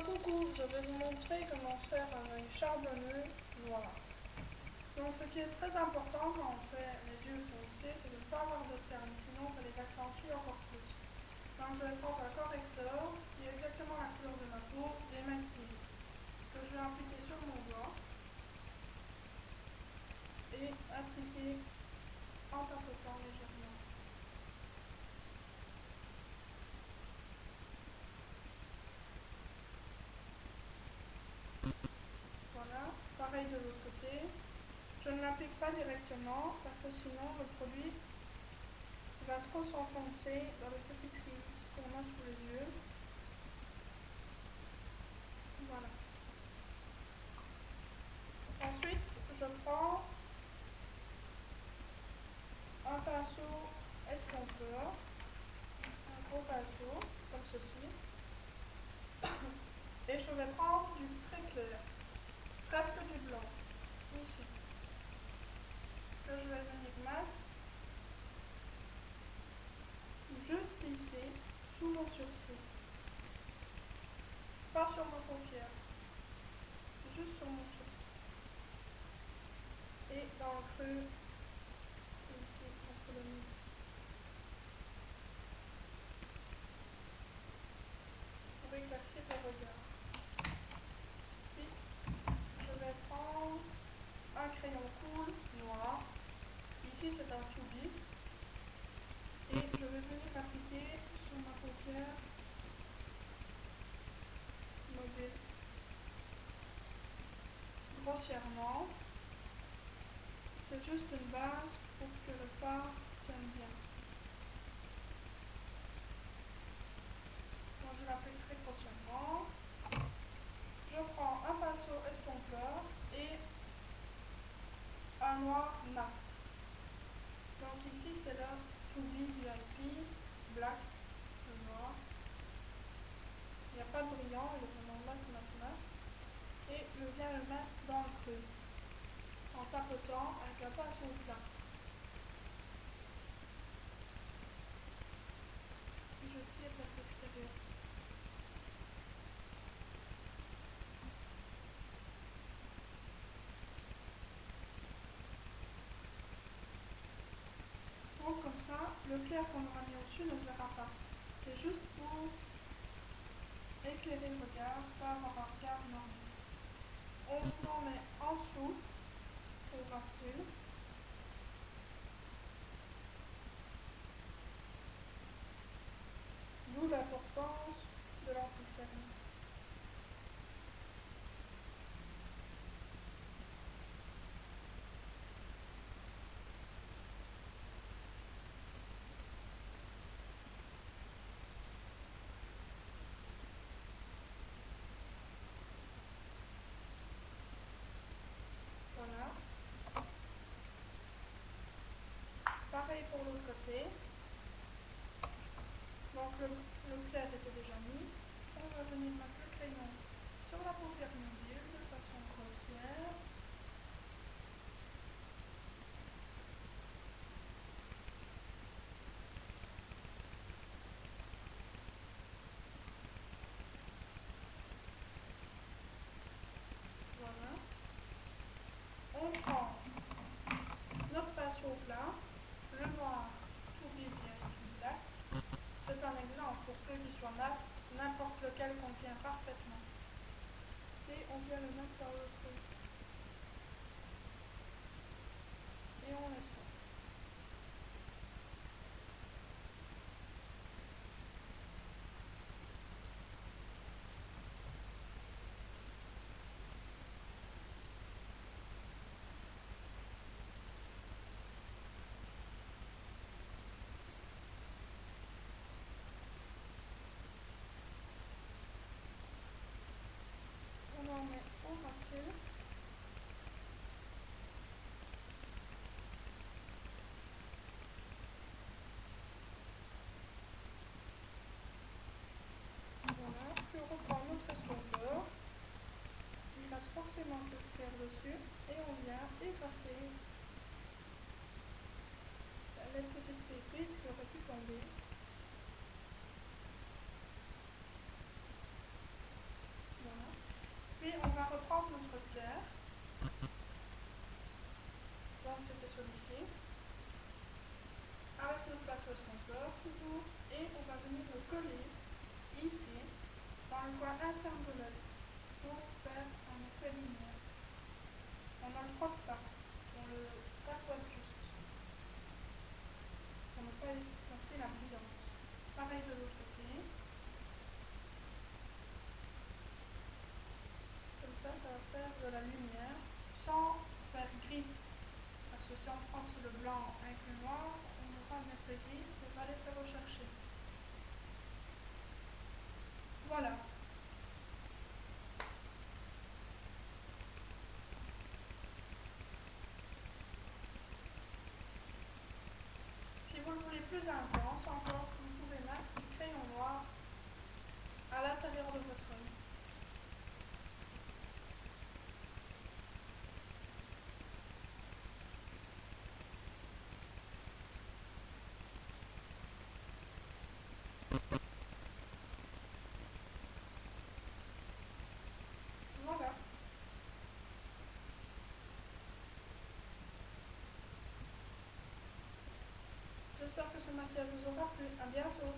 Coucou, je vais vous montrer comment faire un œil charbonneux noir. Donc ce qui est très important quand on fait les yeux foncés, c'est de ne pas avoir de cernes, sinon ça les accentue encore plus. Donc je vais prendre un correcteur qui est exactement la couleur de ma peau, démaquillée, que je vais appliquer sur mon doigt et appliquer en tapotant légèrement. Voilà, pareil de l'autre côté. Je ne l'applique pas directement parce que sinon le produit va trop s'enfoncer dans les petites rides qu'on a sous les yeux. Voilà. Ensuite, je prends un pinceau escompteur, un gros pinceau comme ceci, et je vais prendre du très clair, presque du blanc, ici, que je vais venir mettre juste ici, sous mon sourcil, pas sur ma paupière, juste sur mon sourcil, et dans le creux, ici, entre le nez. Pour éclaircir le regard. Puis, je vais prendre un crayon cool noir. Ici, c'est un tout big. Et je vais venir appliquer sur ma paupière mobile grossièrement. C'est juste une base pour que le fard tienne bien. Donc je l'applique très grossièrement. Je prends un pinceau estompeur et un noir mat. Donc ici c'est le To Be VIP Black, le noir. Il n'y a pas de brillant, il est vraiment mat, mat, mat. Et je viens le mettre dans le creux, en tapotant avec la pince au plat. Et je tire vers l'extérieur. Donc comme ça, le clair qu'on aura mis au-dessus ne se verra pas. C'est juste pour éclairer le regard, pas avoir un regard normal. On vous en met en dessous, au ras-cils. D'où l'importance de l'anti-cerne. Voilà. Pareil pour l'autre côté. Donc le clair était déjà mis. On va venir mettre le crayon sur la paupière mobile de façon grossière. Voilà. On prend notre pinceau plat, le noir To Be VIP Black. C'est un exemple pour ceux qui soient mat, n'importe lequel convient parfaitement. Et on vient le mettre dans le creux. Et on laisse faire. On en met au ras-cils. Voilà, puis on reprend notre estompeur. Il reste forcément un peu de clair dessus et on vient effacer les petites pépites qui auraient pu tomber. on va reprendre notre pierre. Donc c'était celui-ci. Avec notre pinceau estompleur toujours. Et on va venir le coller ici, dans le coin interne de l'œil, pour faire un effet lumière. On ne le frotte pas, on le tapote juste, pour ne pas effacer la brillance. Pareil de l'autre côté. Comme ça va faire de la lumière sans faire gris. Parce que si on frotte le blanc avec le noir, on aura un effet gris, c'est pas l'effet recherché. Voilà. Si vous le voulez plus intense encore, vous pouvez mettre du crayon noir à l'intérieur de votre œil. Voilà. J'espère que ce maquillage vous aura plu. À bientôt.